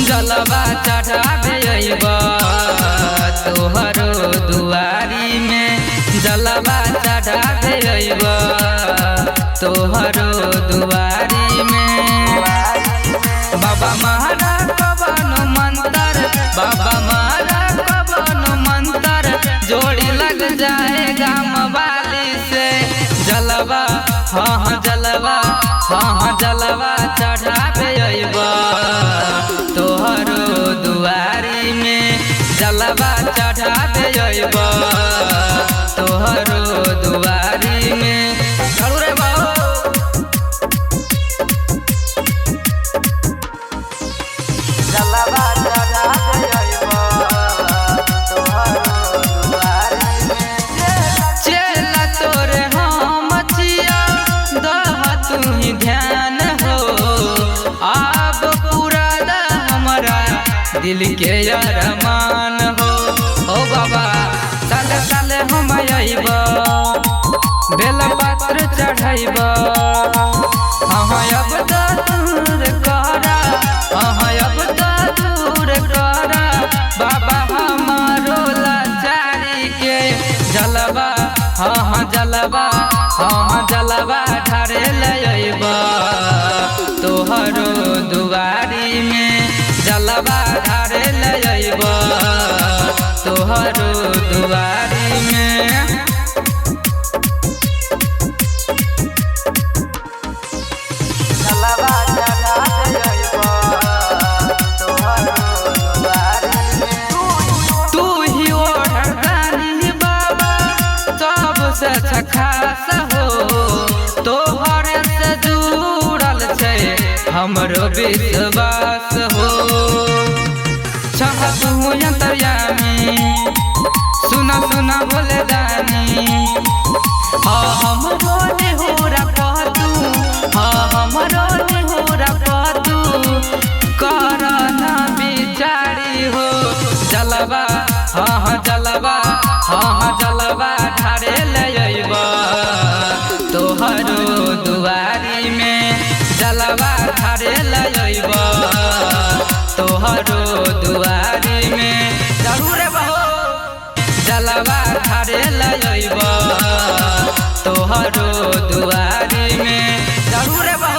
जलवा चढ़ावे अइबा तोहरो दुआरी में, जलवा चढ़ावे अइबा तोहरो दुआरी में। बाबा महारा कवन मंतर, बाबा महारा कवन मंतर, जोड़ी लग जाएगा मवाली से। जलवा हाँ जलवा हाँ जलवा चढ़ावे अइबा तोहरो दुआरी में, जलवा चढ़ावे अइबा तोहरो दुआरी में। रे बाबू जलवा चढ़ावे अइबा तोहरो दुआरी में। चेला तोरे हम छिया दह तू ही ध्यान हो, अब पूरा दा हमारा दिल के अरमान हो। ओ बाबा साले साले हम अइबा बेल पत्र चढ़ाइबा, हाँ अब तो दूर करा, हाँ अब तो दूर करा बाबा हमारो लाचारी के। जलवा हाँ जलवा हाँ जलवा ढारे अइबा तोहरो दुआरी में, जलवा ढारे अइबा तोहरो दुआरी में। जलवा चढ़ावे अइबा तोहरो दुआरी में। तू ही ओढ़दानी बाबा सबसे खास हो, तोहरे से जुड़ल छै हमरो विश्वास हो। तू अंतर्यामी सुना सुना बोले दानी, हाँ हमरो नेहुरा कहतू, हाँ हमरो नेहुरा कहतू, कर ना बिचारी हो। जलवा हाँ जलवा हाँ जलवा ढारे अइबा तोहरो दुआरी में, जलवा ढारे अइबा तोहरो दुआरी में। जरूर बहो जलवा ढारे अइबा तोहरो दुआरी में, जरूर बहो।